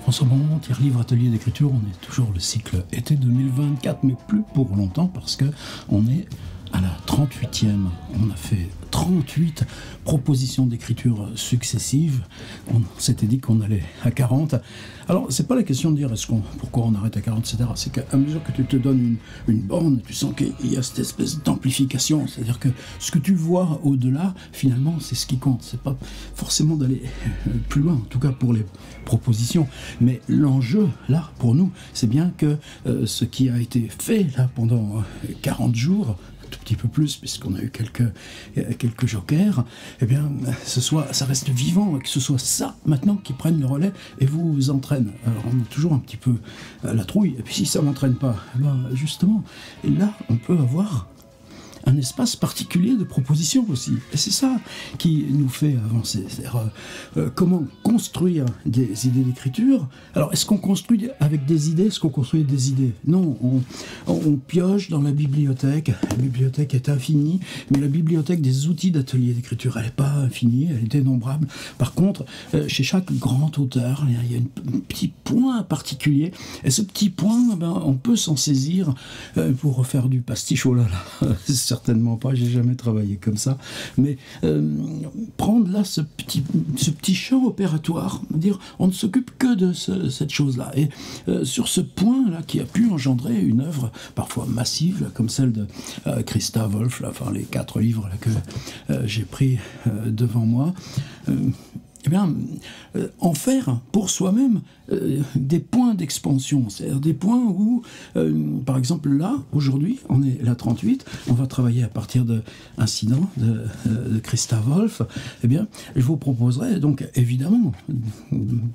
En ce moment, Tiers Livre Atelier d'écriture, on est toujours le cycle été 2024, mais plus pour longtemps parce que on est à la 38e. On a fait 38 propositions d'écriture successives. On s'était dit qu'on allait à 40. Alors, c'est pas la question de dire pourquoi on arrête à 40, etc. C'est qu'à mesure que tu te donnes une borne, tu sens qu'il y a cette espèce d'amplification. C'est-à-dire que ce que tu vois au-delà, finalement, c'est ce qui compte. C'est pas forcément d'aller plus loin, en tout cas pour les propositions. Mais l'enjeu, là, pour nous, c'est bien que ce qui a été fait, là, pendant 40 jours, un tout petit peu plus, puisqu'on a eu quelques jokers, eh bien, ça reste vivant, et que ce soit ça, maintenant, qui prenne le relais et vous entraîne. Alors, on a toujours un petit peu la trouille, et puis si ça ne m'entraîne pas, ben, justement, et là, on peut avoir un espace particulier de proposition aussi. Et c'est ça qui nous fait avancer. C'est-à-dire comment construire des idées d'écriture. Alors, est-ce qu'on construit avec des idées? Est-ce qu'on construit des idées? Non, on pioche dans la bibliothèque. La bibliothèque est infinie, mais la bibliothèque des outils d'atelier d'écriture, elle n'est pas infinie, elle est dénombrable. Par contre, chez chaque grand auteur, il y a un petit point particulier. Et ce petit point, ben, on peut s'en saisir pour refaire du pastiche. Oh là là, certainement pas, j'ai jamais travaillé comme ça, mais prendre là ce petit champ opératoire, dire on ne s'occupe que de cette chose-là, et sur ce point-là qui a pu engendrer une œuvre parfois massive, là, comme celle de Christa Wolf, là, enfin les 4 livres là, que j'ai pris devant moi, eh bien, en faire pour soi-même des points d'expansion, c'est-à-dire des points où, par exemple là, aujourd'hui, on est la 38, on va travailler à partir d'incidents de Christa Wolf, eh bien, je vous proposerai donc, évidemment,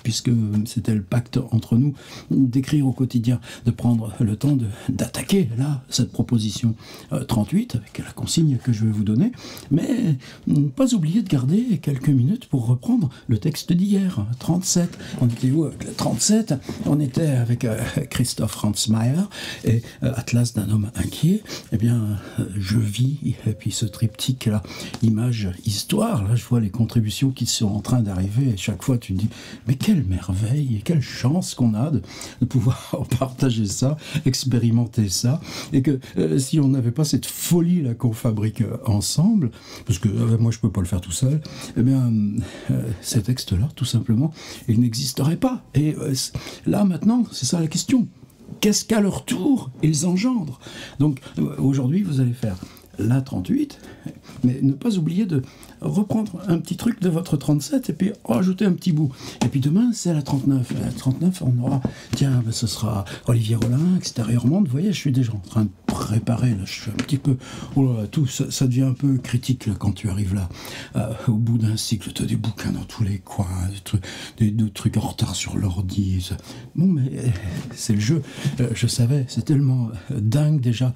puisque c'était le pacte entre nous, d'écrire au quotidien, de prendre le temps d'attaquer, là, cette proposition 38, avec la consigne que je vais vous donner, mais ne pas oublier de garder quelques minutes pour reprendre le texte d'hier, 37. On était où avec le 37? On était avec Christoph Ransmayr et Atlas d'un homme inquiet. Eh bien, je vis, et puis ce triptyque-là, image, histoire, là je vois les contributions qui sont en train d'arriver, et chaque fois tu te dis, mais quelle merveille, et quelle chance qu'on a de pouvoir partager ça, expérimenter ça, et que si on n'avait pas cette folie-là qu'on fabrique ensemble, parce que moi je peux pas le faire tout seul, eh bien, ces textes-là, tout simplement, ils n'existeraient pas. Et là, maintenant, c'est ça la question. Qu'est-ce qu'à leur tour, ils engendrent? Donc, aujourd'hui, vous allez faire la 38, mais ne pas oublier de reprendre un petit truc de votre 37 et puis rajouter un petit bout. Et puis demain, c'est la 39. La 39, on aura, tiens, ben, ce sera Olivier Rollin, Extérieur Monde. Vous voyez, je suis déjà en train de préparer, là, je suis un petit peu, oh là, tout, ça devient un peu critique là, quand tu arrives là, au bout d'un cycle, tu as des bouquins dans tous les coins, des trucs en retard sur l'ordi. Bon, mais c'est le jeu. Je savais, c'est tellement dingue déjà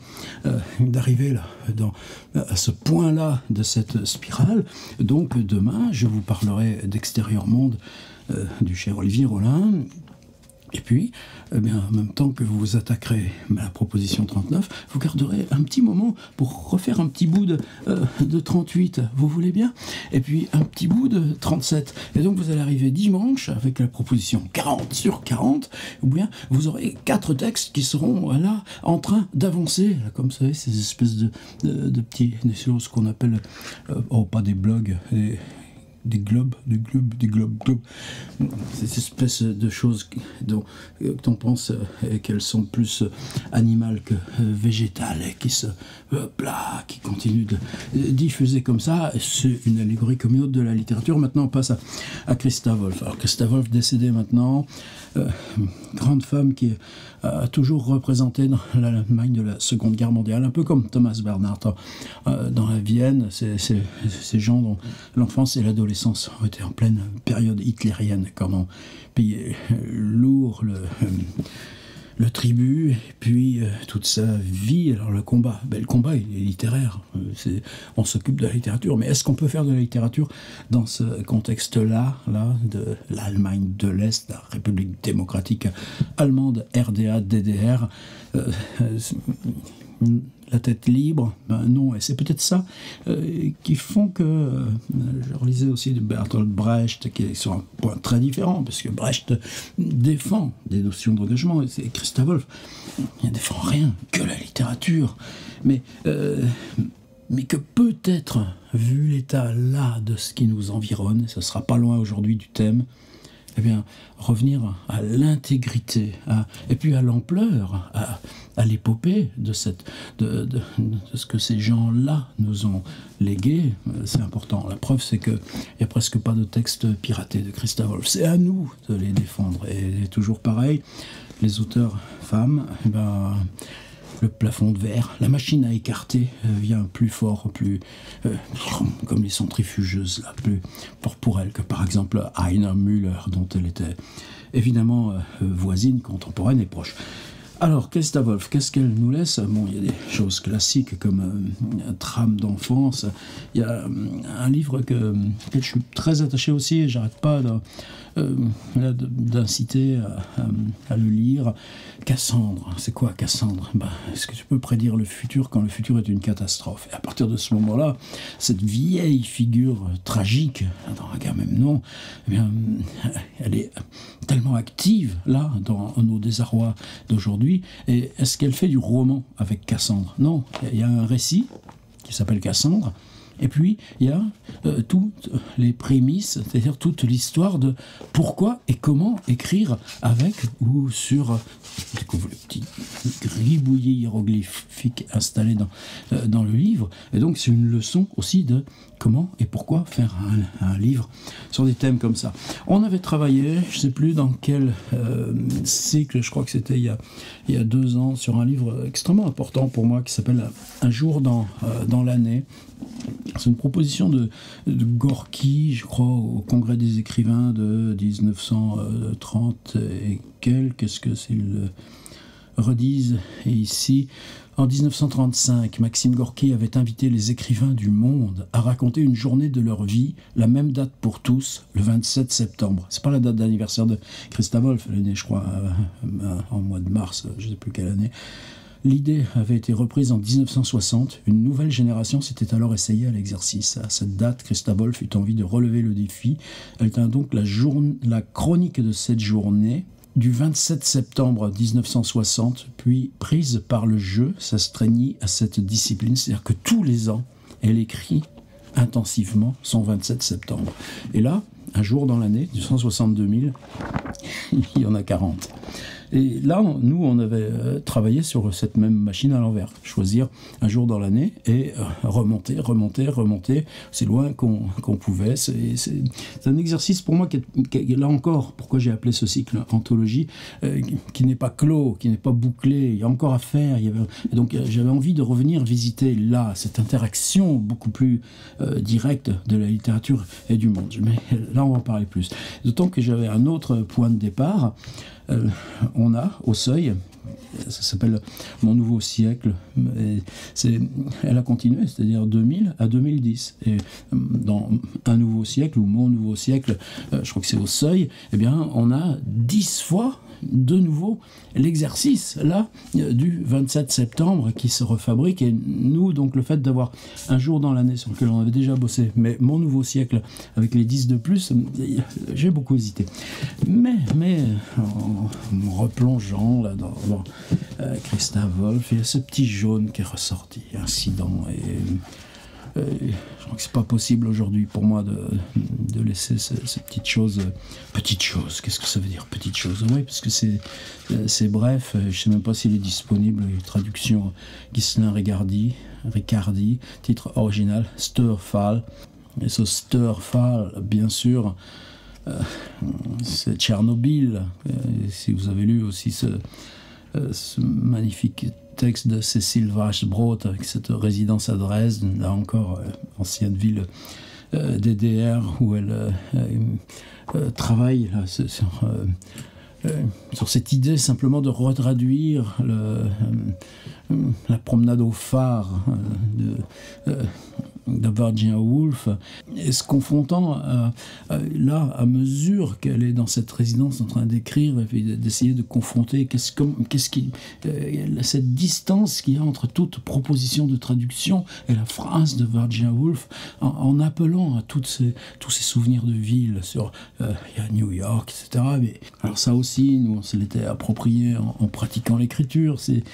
d'arriver là, à ce point-là de cette spirale. Donc demain, je vous parlerai d'Extérieur Monde du cher Olivier Rollin. Et puis, eh bien, en même temps que vous vous attaquerez à la proposition 39, vous garderez un petit moment pour refaire un petit bout de 38, vous voulez bien? Et puis un petit bout de 37. Et donc vous allez arriver dimanche avec la proposition 40 sur 40, ou bien vous aurez 4 textes qui seront là en train d'avancer, comme vous savez, ces espèces de petits, des choses qu'on appelle, pas des blogs, des globes, ces espèces de choses dont on pense qu'elles sont plus animales que végétales et qui continuent de diffuser comme ça. C'est une allégorie comme une autre de la littérature. Maintenant, on passe à Christa Wolf. Alors, Christa Wolf, décédée maintenant, grande femme qui a toujours représenté dans l'Allemagne de la Seconde Guerre mondiale, un peu comme Thomas Bernhard dans la Vienne, ces gens dont l'enfance et l'adolescence ont été en pleine période hitlérienne, comment payer lourd le tribut, et puis toute sa vie. Alors le combat, le combat il est littéraire, on s'occupe de la littérature, mais est-ce qu'on peut faire de la littérature dans ce contexte-là, de l'Allemagne de l'Est, la République démocratique allemande, RDA, DDR? la tête libre, ben non, et c'est peut-être ça qui font que, je relisais aussi de Bertolt Brecht, qui est sur un point très différent, parce que Brecht défend des notions d'engagement, et c'est Christa Wolf, il ne défend rien, que la littérature, mais que peut-être, vu l'état là de ce qui nous environne, ce ne sera pas loin aujourd'hui du thème, eh bien, revenir à l'intégrité, et puis à l'ampleur, à l'épopée de ce que ces gens-là nous ont légué, c'est important. La preuve, c'est qu'il n'y a presque pas de texte piraté de Christa Wolf. C'est à nous de les défendre. Et toujours pareil, les auteurs femmes, eh ben, le plafond de verre, la machine à écarter vient plus fort, plus comme les centrifugeuses, là, plus fort pour elle que par exemple Heiner Müller, dont elle était évidemment voisine, contemporaine et proche. Alors, Christa Wolf, qu'est-ce qu'elle nous laisse? Bon, il y a des choses classiques comme un trame d'enfance. Il y a un livre auquel je suis très attaché aussi, et j'arrête pas d'inciter à le lire. Cassandre, c'est quoi Cassandre? Est-ce que tu peux prédire le futur quand le futur est une catastrophe? Et à partir de ce moment-là, cette vieille figure tragique dans Agamemnon, eh bien, elle est tellement active là dans nos désarrois d'aujourd'hui. Et est-ce qu'elle fait du roman avec Cassandre? Non, il y a un récit qui s'appelle Cassandre. Et puis, il y a toutes les prémices, c'est-à-dire toute l'histoire de pourquoi et comment écrire avec ou sur, je découvre le petit gribouillis hiéroglyphique installé dans le livre. Et donc, c'est une leçon aussi de comment et pourquoi faire un livre sur des thèmes comme ça. On avait travaillé, je ne sais plus dans quel cycle, je crois que c'était il y a 2 ans, sur un livre extrêmement important pour moi qui s'appelle Un jour dans l'année. C'est une proposition de Gorky, je crois, au Congrès des écrivains de 1930 et quelques, qu'est-ce que c'est le redise. Et ici, en 1935, Maxime Gorky avait invité les écrivains du monde à raconter une journée de leur vie, la même date pour tous, le 27 septembre. C'est pas la date d'anniversaire de Christa Wolf, elle est née, je crois, en mois de mars, je ne sais plus quelle année. L'idée avait été reprise en 1960. Une nouvelle génération s'était alors essayée à l'exercice. À cette date, Christa Wolf eut envie de relever le défi. Elle tint donc la chronique de cette journée du 27 septembre 1960, puis prise par le jeu, s'astreignit à cette discipline. C'est-à-dire que tous les ans, elle écrit intensivement son 27 septembre. Et là, un jour dans l'année, du 162 000, il y en a 40. Et là, nous, on avait travaillé sur cette même machine à l'envers. Choisir un jour dans l'année et remonter, aussi loin qu'on pouvait. C'est un exercice pour moi qui est, là encore, pourquoi j'ai appelé ce cycle anthologie, qui n'est pas clos, qui n'est pas bouclé. Il y a encore à faire. Donc, j'avais envie de revenir visiter là, cette interaction beaucoup plus directe de la littérature et du monde. Mais là, on va en parler plus. D'autant que j'avais un autre point de départ. On a au seuil, ça s'appelle Mon Nouveau Siècle, elle a continué, c'est-à-dire 2000 à 2010. Et dans Un Nouveau Siècle ou Mon Nouveau Siècle, je crois que c'est au seuil, eh bien on a 10 fois de nouveau l'exercice là du 27 septembre qui se refabrique. Et nous, donc, le fait d'avoir un jour dans l'année sur lequel on avait déjà bossé, mais Mon Nouveau Siècle avec les 10 de plus, j'ai beaucoup hésité. Mais en me replongeant là dans Christa Wolf, il y a ce petit jaune qui est ressorti, incident, et je crois que c'est pas possible aujourd'hui pour moi de laisser ces petites choses. Petites choses, qu'est-ce que ça veut dire, petites choses? Oui, parce que c'est bref, je sais même pas s'il est disponible. Traduction Ghislain Ricardi, titre original Störfall. Et ce Störfall, bien sûr, c'est Tchernobyl. Si vous avez lu aussi ce magnifique texte de Cécile Weichbrot avec cette résidence à Dresde, là encore, ancienne ville DDR, où elle travaille là, sur cette idée simplement de retraduire la promenade au phare de Virginia Woolf, et se confrontant là, à mesure qu'elle est dans cette résidence en train d'écrire, et puis d'essayer de confronter cette distance qu'il y a entre toute proposition de traduction et la phrase de Virginia Woolf, en appelant à tous ces souvenirs de ville sur il y a New York, etc. Mais, alors ça aussi, nous, on se l'était approprié en pratiquant l'écriture. C'est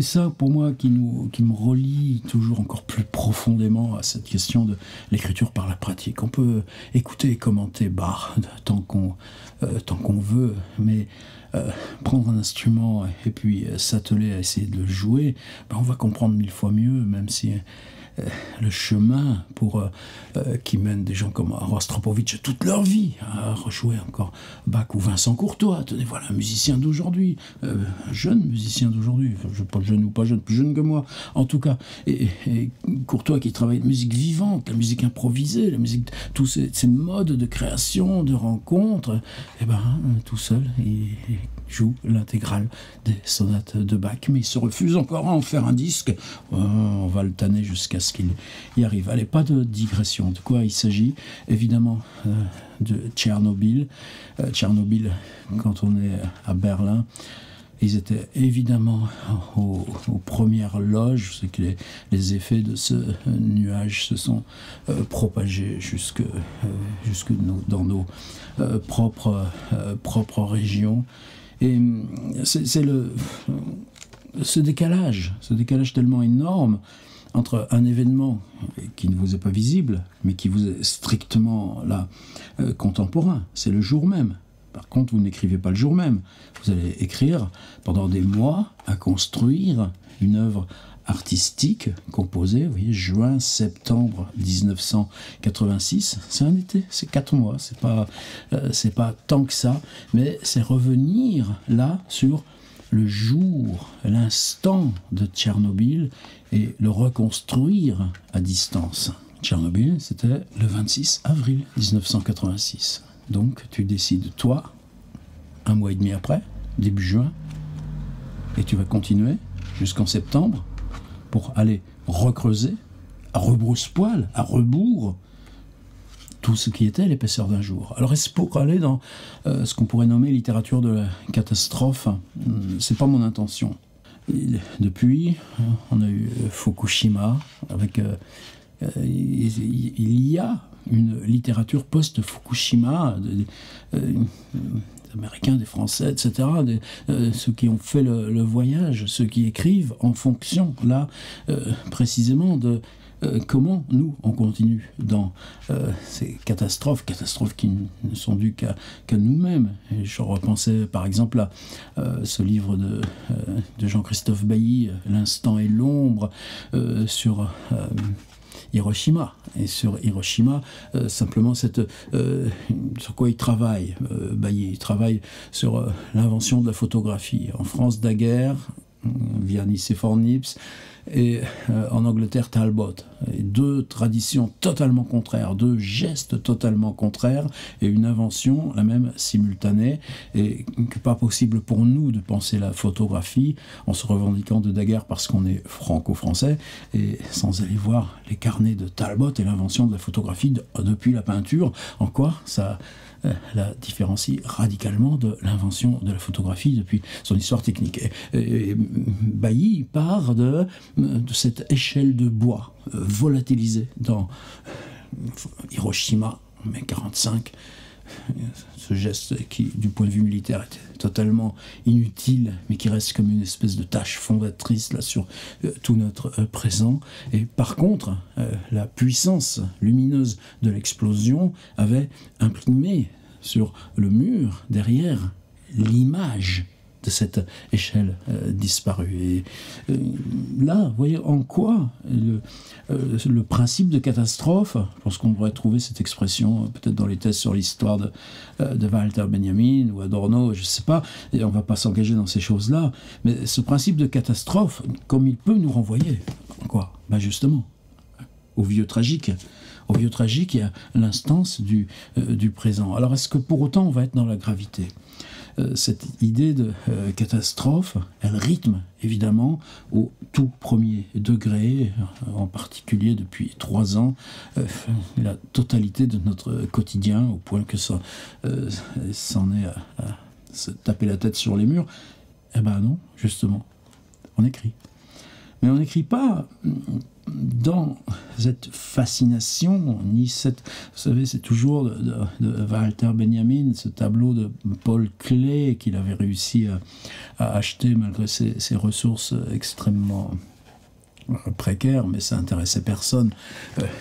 ça, pour moi, qui me relie toujours encore plus profondément à cette question de l'écriture par la pratique. On peut écouter et commenter Bach tant qu'on veut, mais prendre un instrument et puis s'atteler à essayer de le jouer, on va comprendre 1000 fois mieux, même si le chemin qui mène des gens comme Rostropovitch toute leur vie à rejouer encore Bach ou Vincent Courtois. Tenez, voilà un musicien d'aujourd'hui, jeune musicien d'aujourd'hui, je ne sais pas jeune ou pas jeune, plus jeune que moi en tout cas, et Courtois qui travaille de musique vivante, la musique improvisée, la musique, tous ces modes de création, de rencontre, tout seul il joue l'intégrale des sonates de Bach, mais il se refuse encore à en faire un disque. On va le tanner jusqu'à ce qu'il y arrive. Allez, pas de digression. De quoi il s'agit? Évidemment de Tchernobyl. Tchernobyl, quand on est à Berlin, ils étaient évidemment aux premières loges, c'est que les effets de ce nuage se sont propagés jusque dans nos propres régions. Et c'est ce décalage tellement énorme entre un événement qui ne vous est pas visible, mais qui vous est strictement là, contemporain. C'est le jour même. Par contre, vous n'écrivez pas le jour même. Vous allez écrire pendant des mois à construire une œuvre artistique composée, vous voyez, juin, septembre 1986. C'est un été, c'est 4 mois. C'est pas tant que ça, mais c'est revenir là sur le jour, l'instant de Tchernobyl et le reconstruire à distance. Tchernobyl, c'était le 26 avril 1986. Donc, tu décides, toi, 1 mois et demi après, début juin, et tu vas continuer jusqu'en septembre pour aller recreuser, à rebrousse-poil, à rebours, tout ce qui était l'épaisseur d'un jour. Alors, est-ce pour aller dans ce qu'on pourrait nommer littérature de la catastrophe? C'est pas mon intention. Depuis, on a eu Fukushima, avec... il y a une littérature post-Fukushima, des Américains, des Français, etc., ceux qui ont fait le voyage, ceux qui écrivent en fonction, là, précisément de comment nous, on continue dans ces catastrophes qui ne sont dues qu'à nous-mêmes. Et je repensais par exemple à ce livre de Jean-Christophe Bailly, L'instant et l'ombre, sur... Hiroshima. Et sur Hiroshima, simplement sur quoi il travaille. Il travaille sur l'invention de la photographie. En France, Daguerre, via Nicéphore Niepce, et en Angleterre, Talbot. Et 2 traditions totalement contraires, 2 gestes totalement contraires, et une invention, la même, simultanée, et que pas possible pour nous de penser la photographie en se revendiquant de Daguerre parce qu'on est franco-français, et sans aller voir les carnets de Talbot et l'invention de la photographie depuis la peinture, en quoi ça la différencie radicalement de l'invention de la photographie depuis son histoire technique. Et Bailly part de cette échelle de bois volatilisée dans Hiroshima, mai 1945, ce geste qui, du point de vue militaire, était totalement inutile, mais qui reste comme une espèce de tache fondatrice là, sur tout notre présent. Et par contre, la puissance lumineuse de l'explosion avait imprimé sur le mur, derrière, l'image de cette échelle disparue. Et là, vous voyez en quoi le principe de catastrophe, je pense qu'on pourrait trouver cette expression peut-être dans les thèses sur l'histoire de Walter Benjamin ou Adorno, je ne sais pas, et on ne va pas s'engager dans ces choses-là, mais ce principe de catastrophe, comme il peut nous renvoyer, quoi? Justement, au vieux tragique. Au vieux tragique, il y a l'instance du présent. Alors, est-ce que pour autant on va être dans la gravité? cette idée de catastrophe, elle rythme évidemment au tout premier degré, en particulier depuis 3 ans, la totalité de notre quotidien, au point que ça s'en est à se taper la tête sur les murs. Eh ben non, justement, on écrit. Mais on n'écrit pas dans cette fascination, ni cette... Vous savez, c'est toujours de Walter Benjamin, ce tableau de Paul Klee qu'il avait réussi à acheter malgré ses ressources extrêmement précaire, mais ça intéressait personne.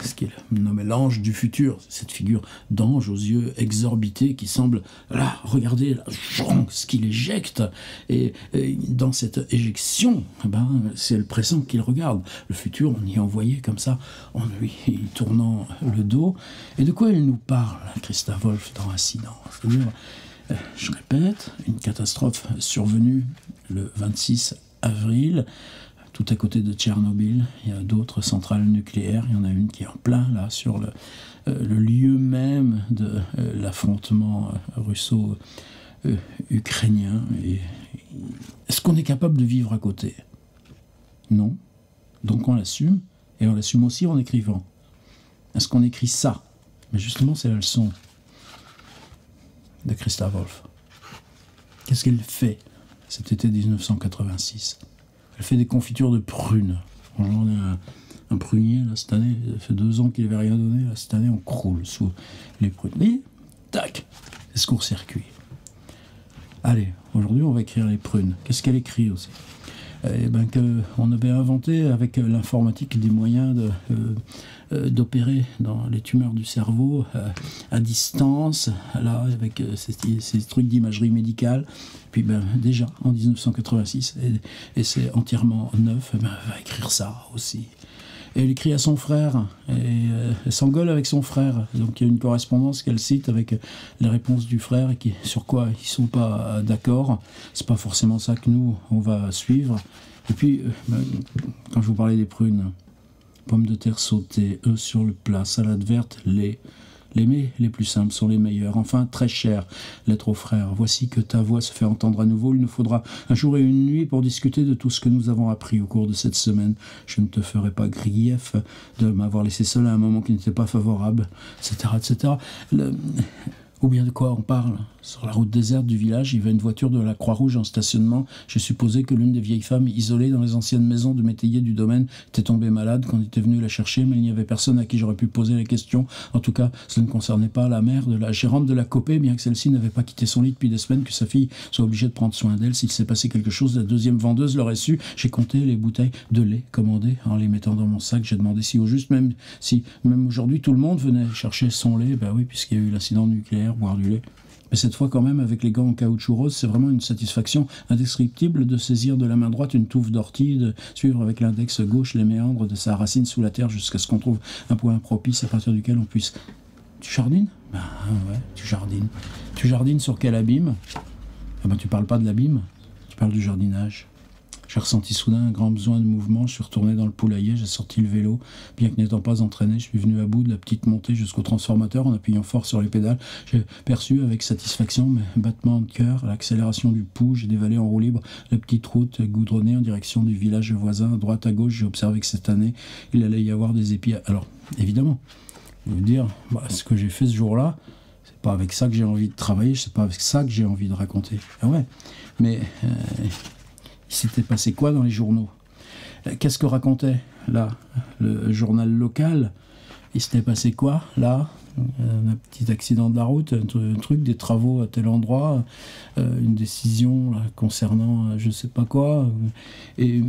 Ce qu'il nommait l'ange du futur, cette figure d'ange aux yeux exorbités qui semble, là, regardez, là, ce qu'il éjecte, et dans cette éjection, c'est le présent qu'il regarde. Le futur, on y envoyait comme ça, en lui tournant le dos. Et de quoi il nous parle, Christa Wolf, dans Incident? C'est-à-dire, je répète, une catastrophe survenue le 26 avril, tout à côté de Tchernobyl. Il y a d'autres centrales nucléaires. Il y en a une qui est en plein, là, sur le lieu même de l'affrontement russo-ukrainien. Est-ce qu'on est capable de vivre à côté? Non. Donc on l'assume, et on l'assume aussi en écrivant. Est-ce qu'on écrit ça? Mais justement, c'est la leçon de Christa Wolf. Qu'est-ce qu'elle fait cet été 1986? Elle fait des confitures de prunes. On a un prunier, là, cette année, ça fait 2 ans qu'il n'avait rien donné. Là, cette année, on croule sous les prunes. Et tac, c'est ce court-circuit. Allez, aujourd'hui, on va écrire les prunes. Qu'est-ce qu'elle écrit aussi? Eh bien, qu'on avait inventé avec l'informatique des moyens d'opérer dans les tumeurs du cerveau à distance, là, avec ces trucs d'imagerie médicale. Puis déjà, en 1986, et c'est entièrement neuf, elle va écrire ça aussi. Et elle écrit à son frère, et elle s'engueule avec son frère. Donc il y a une correspondance qu'elle cite avec les réponses du frère, sur quoi ils ne sont pas d'accord. C'est pas forcément ça que nous, on va suivre. Et puis, quand je vous parlais des prunes, pommes de terre sautées, œufs sur le plat, salade verte, lait. Les mets les plus simples sont les meilleurs. Enfin, très cher, lettre au frère. Voici que ta voix se fait entendre à nouveau. Il nous faudra un jour et une nuit pour discuter de tout ce que nous avons appris au cours de cette semaine. Je ne te ferai pas grief de m'avoir laissé seul à un moment qui n'était pas favorable, etc., etc. Ou bien de quoi on parle? Sur la route déserte du village, il y avait une voiture de la Croix-Rouge en stationnement. J'ai supposé que l'une des vieilles femmes isolées dans les anciennes maisons de métayers du domaine était tombée malade quand on était venu la chercher, mais il n'y avait personne à qui j'aurais pu poser les questions. En tout cas, cela ne concernait pas la mère de la gérante de la Copé, bien que celle-ci n'avait pas quitté son lit depuis des semaines, que sa fille soit obligée de prendre soin d'elle. S'il s'est passé quelque chose, la deuxième vendeuse l'aurait su. J'ai compté les bouteilles de lait commandées en les mettant dans mon sac. J'ai demandé si au juste, même aujourd'hui tout le monde venait chercher son lait, oui, puisqu'il y a eu l'incident nucléaire, boire du lait. Mais cette fois, quand même, avec les gants en caoutchouc rose, c'est vraiment une satisfaction indescriptible de saisir de la main droite une touffe d'ortie, de suivre avec l'index gauche les méandres de sa racine sous la terre jusqu'à ce qu'on trouve un point propice à partir duquel on puisse... Tu jardines? Ouais, tu jardines. Tu jardines sur quel abîme? Tu parles pas de l'abîme, tu parles du jardinage. J'ai ressenti soudain un grand besoin de mouvement. Je suis retourné dans le poulailler, j'ai sorti le vélo. Bien que n'étant pas entraîné, je suis venu à bout de la petite montée jusqu'au transformateur en appuyant fort sur les pédales. J'ai perçu avec satisfaction mes battements de cœur, l'accélération du pouls. J'ai dévalé en roue libre la petite route goudronnée en direction du village voisin. À droite, à gauche, j'ai observé que cette année, il allait y avoir des épis. Alors, évidemment, je veux dire, ce que j'ai fait ce jour-là, c'est pas avec ça que j'ai envie de travailler, c'est pas avec ça que j'ai envie de raconter. Ah ouais, mais... il s'était passé quoi dans les journaux? Qu'est-ce que racontait, là, le journal local? Il s'était passé quoi, là? Un petit accident de la route, un truc, des travaux à tel endroit, une décision là, concernant je sais pas quoi. Et,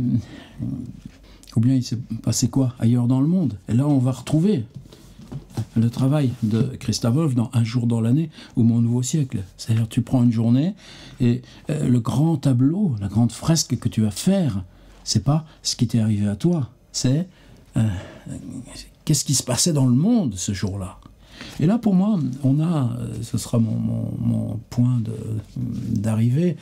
ou bien il s'est passé quoi ailleurs dans le monde? Et là, on va retrouver le travail de Christa Wolf dans Un jour dans l'année ou Mon nouveau siècle. C'est-à-dire tu prends une journée et le grand tableau, la grande fresque que tu vas faire, c'est pas ce qui t'est arrivé à toi, c'est qu'est-ce qui se passait dans le monde ce jour-là. Et là, pour moi, on a, ce sera mon point d'arrivée,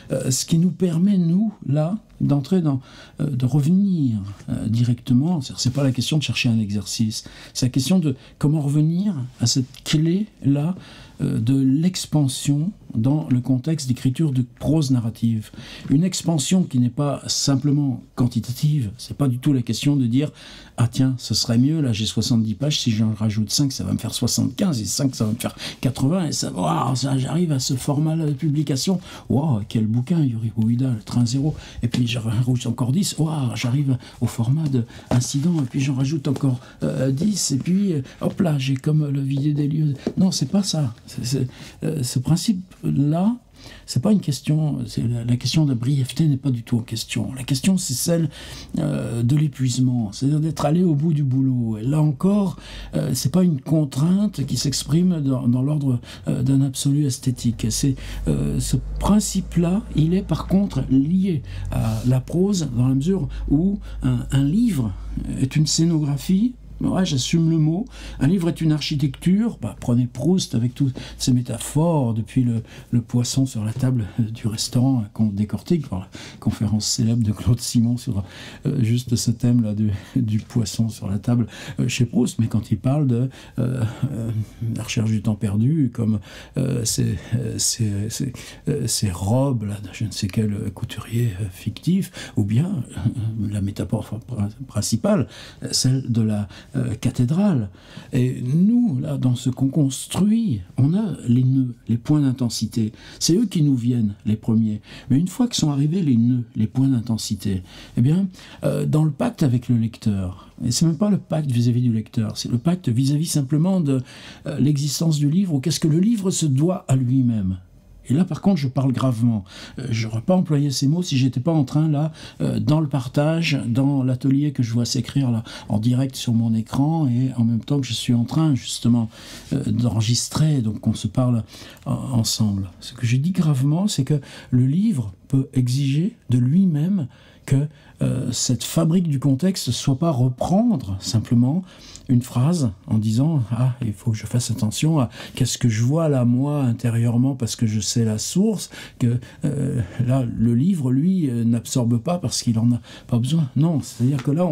ce qui nous permet, nous, là, d'entrer dans, de revenir directement. C'est pas la question de chercher un exercice, c'est la question de comment revenir à cette clé-là de l'expansion dans le contexte d'écriture de prose narrative. Une expansion qui n'est pas simplement quantitative, c'est pas du tout la question de dire « Ah tiens, ce serait mieux, là j'ai 70 pages, si j'en rajoute 5, ça va me faire 75, et 5, ça va me faire 80, et ça, wow, ça j'arrive à ce format-là de publication, waouh, quel bouquin, Yuri Bouida, le train zéro, et puis j'en rajoute encore 10, waouh, j'arrive au format d'incident, et puis j'en rajoute encore 10, et puis hop là, j'ai comme le vide des lieux. » Non, c'est pas ça. Ce principe-là, c'est pas une question, la question de la brièveté n'est pas du tout en question. La question, c'est celle de l'épuisement, c'est-à-dire d'être allé au bout du boulot. Et là encore, c'est pas une contrainte qui s'exprime dans l'ordre d'un absolu esthétique. C'est ce principe-là, il est par contre lié à la prose dans la mesure où un livre est une scénographie. Ouais, j'assume le mot. Un livre est une architecture. Prenez Proust avec toutes ces métaphores, depuis le poisson sur la table du restaurant qu'on décortique, par la conférence célèbre de Claude Simon sur juste ce thème-là du poisson sur la table chez Proust. Mais quand il parle de la recherche du temps perdu, comme ces robes là, de je ne sais quel couturier fictif, ou bien la métaphore principale, celle de la cathédrale. Et nous, là, dans ce qu'on construit, on a les nœuds, les points d'intensité. C'est eux qui nous viennent, les premiers. Mais une fois que sont arrivés les nœuds, les points d'intensité, eh bien, dans le pacte avec le lecteur, et c'est même pas le pacte vis-à-vis du lecteur, c'est le pacte vis-à-vis simplement de l'existence du livre, ou qu'est-ce que le livre se doit à lui-même. Et là, par contre, je parle gravement. Je n'aurais pas employé ces mots si j'étais pas en train, là, dans le partage, dans l'atelier que je vois s'écrire là, en direct sur mon écran, et en même temps que je suis en train, justement, d'enregistrer, donc qu'on se parle ensemble. Ce que je dis gravement, c'est que le livre peut exiger de lui-même que cette fabrique du contexte ne soit pas reprendre simplement une phrase en disant « Ah, il faut que je fasse attention à qu'est-ce que je vois là, moi, intérieurement, parce que je sais la source, que là, le livre, lui, n'absorbe pas parce qu'il n'en a pas besoin. » Non, c'est-à-dire que là,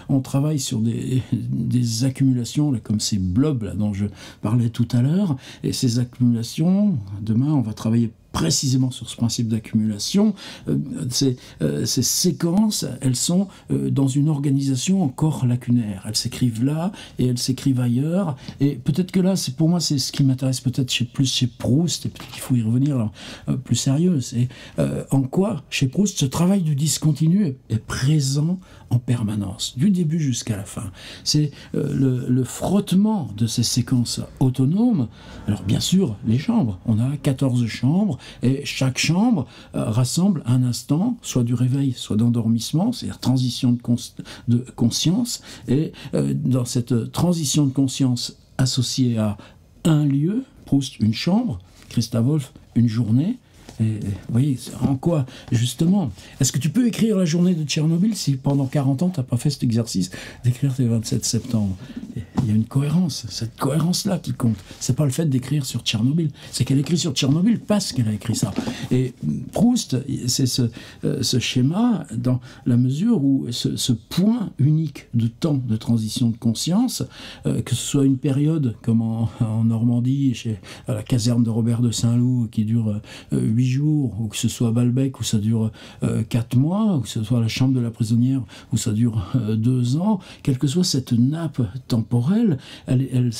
on travaille sur des accumulations, là, comme ces blobs là, dont je parlais tout à l'heure, et ces accumulations, demain, on va travailler précisément sur ce principe d'accumulation. Ces séquences, elles sont dans une organisation encore lacunaire. Elles s'écrivent là et elles s'écrivent ailleurs. Et peut-être que là, pour moi, c'est ce qui m'intéresse peut-être plus chez Proust, et peut-être qu'il faut y revenir là, plus sérieux. C'est en quoi, chez Proust, ce travail du discontinu est présent en permanence, du début jusqu'à la fin. C'est le frottement de ces séquences autonomes. Alors bien sûr, les chambres. On a 14 chambres, et chaque chambre rassemble un instant, soit du réveil, soit d'endormissement, c'est-à-dire transition de conscience, et dans cette transition de conscience associée à un lieu, Proust, une chambre, Christa Wolf, une journée. Et, vous voyez, en quoi, justement, est-ce que tu peux écrire la journée de Tchernobyl si pendant 40 ans, tu n'as pas fait cet exercice d'écrire tes 27 septembre? Il y a une cohérence, cette cohérence-là qui compte. C'est pas le fait d'écrire sur Tchernobyl, c'est qu'elle écrit sur Tchernobyl parce qu'elle a écrit ça. Et Proust, c'est ce schéma dans la mesure où ce point unique de temps de transition de conscience, que ce soit une période comme en Normandie, à la caserne de Robert de Saint-Loup, qui dure 8 jours, ou que ce soit à Balbec où ça dure 4 mois, ou que ce soit à la chambre de la prisonnière où ça dure 2 ans, quelle que soit cette nappe temporelle, elle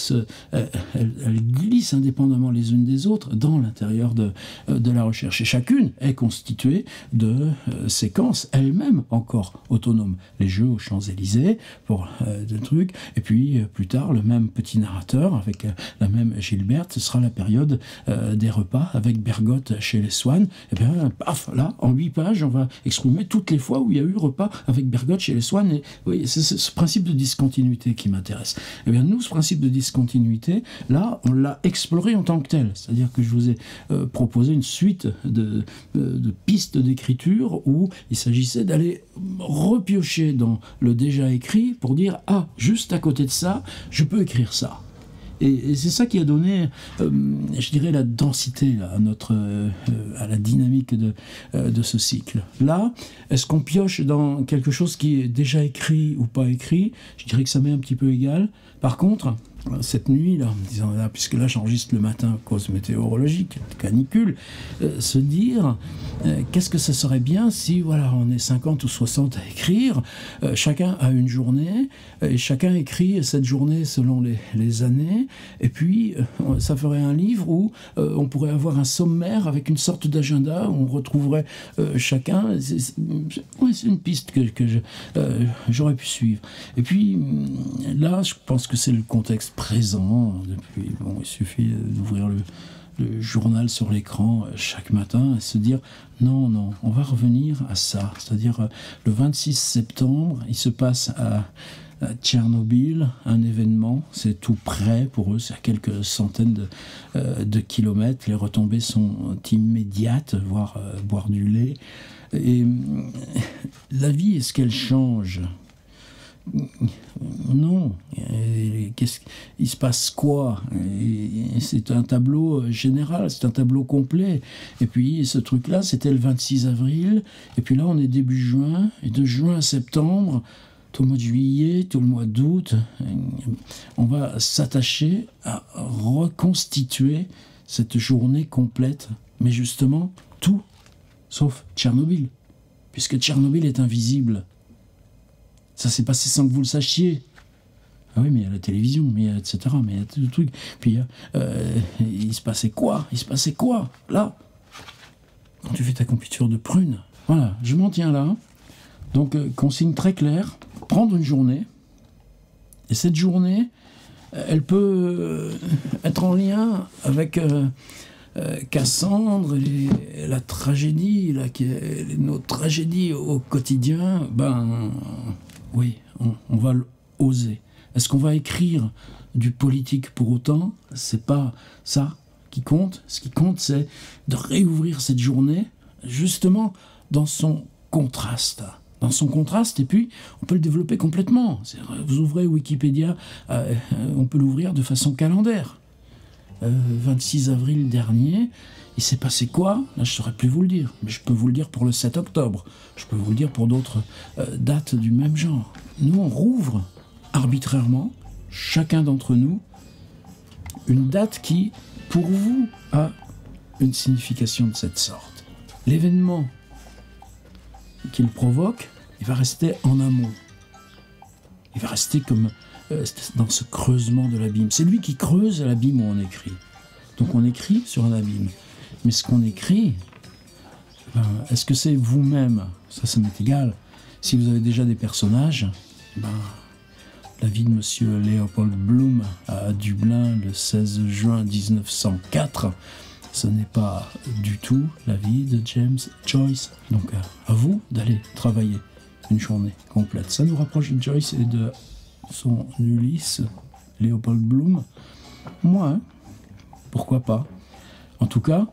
glisse indépendamment les unes des autres dans l'intérieur de la recherche. Et chacune est constituée de séquences elles-mêmes encore autonomes. Les jeux aux Champs-Élysées pour des trucs, et puis plus tard le même petit narrateur avec la même Gilberte, ce sera la période des repas avec Bergotte chez les Swann. Et bien paf, là en 8 pages on va exprimer toutes les fois où il y a eu repas avec Bergotte chez les Swann. Et oui, c'est ce principe de discontinuité qui m'intéresse. Eh bien nous, ce principe de discontinuité, là on l'a exploré en tant que tel, c'est-à-dire que je vous ai proposé une suite de pistes d'écriture où il s'agissait d'aller repiocher dans le déjà écrit pour dire « Ah, juste à côté de ça, je peux écrire ça ». Et c'est ça qui a donné, je dirais, la densité à à la dynamique de ce cycle. Là, est-ce qu'on pioche dans quelque chose qui est déjà écrit ou pas écrit? Je dirais que ça m'est un petit peu égal. Par contre, cette nuit, là, puisque là j'enregistre le matin à cause météorologique, canicule, se dire qu'est-ce que ça serait bien si voilà, on est 50 ou 60 à écrire, chacun a une journée, et chacun écrit cette journée selon les années, et puis ça ferait un livre où on pourrait avoir un sommaire avec une sorte d'agenda où on retrouverait chacun. C'est une piste que j'aurais pu suivre. Et puis là, je pense que c'est le contexte présent. Depuis, bon, il suffit d'ouvrir le journal sur l'écran chaque matin et se dire non, on va revenir à ça. C'est-à-dire le 26 septembre, il se passe à Tchernobyl, un événement, c'est tout près pour eux, c'est à quelques centaines de kilomètres, les retombées sont immédiates, voire boire du lait. Et la vie, est-ce qu'elle change ? Non. Il se passe quoi? C'est un tableau général, c'est un tableau complet. Et puis ce truc-là, c'était le 26 avril, et puis là on est début juin, et de juin à septembre, tout le mois de juillet, tout le mois d'août, on va s'attacher à reconstituer cette journée complète. Mais justement, tout, sauf Tchernobyl, puisque Tchernobyl est invisible. Ça s'est passé sans que vous le sachiez. Ah oui, mais il y a la télévision, mais etc. Mais il y a tout le truc. Puis il se passait quoi? Là, quand tu fais ta confiture de prunes. Voilà, je m'en tiens là. Donc, consigne très claire, prendre une journée. Et cette journée, elle peut être en lien avec Cassandre et la tragédie, nos tragédies au quotidien. Oui, on va oser. Est-ce qu'on va écrire du politique pour autant? C'est pas ça qui compte. Ce qui compte, c'est de réouvrir cette journée, justement, dans son contraste. Et puis, on peut le développer complètement. Vous ouvrez Wikipédia, on peut l'ouvrir de façon calendaire. 26 avril dernier, il s'est passé quoi? Là, je ne saurais plus vous le dire. Mais je peux vous le dire pour le 7 octobre. Je peux vous le dire pour d'autres dates du même genre. Nous, on rouvre arbitrairement, chacun d'entre nous, une date qui, pour vous, a une signification de cette sorte. L'événement qu'il provoque, il va rester en amont. Il va rester comme dans ce creusement de l'abîme. C'est lui qui creuse l'abîme où on écrit. Donc on écrit sur un abîme. Mais ce qu'on écrit, est-ce que c'est vous-même? Ça m'est égal. Si vous avez déjà des personnages, la vie de Monsieur Leopold Bloom à Dublin le 16 juin 1904, ce n'est pas du tout la vie de James Joyce. Donc à vous d'aller travailler une journée complète. Ça nous rapproche de Joyce et de son Ulysse, Leopold Bloom. Moi, pourquoi pas? En tout cas,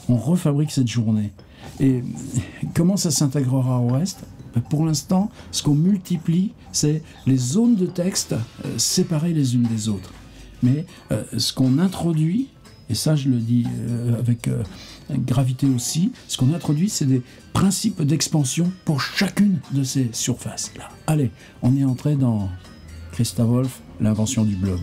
on refabrique cette journée. Et comment ça s'intégrera au reste? Pour l'instant, ce qu'on multiplie, c'est les zones de texte séparées les unes des autres. Mais ce qu'on introduit, et ça je le dis avec gravité aussi, ce qu'on introduit, c'est des principes d'expansion pour chacune de ces surfaces-là. Allez, on est entré dans Christa Wolf, l'invention du blob.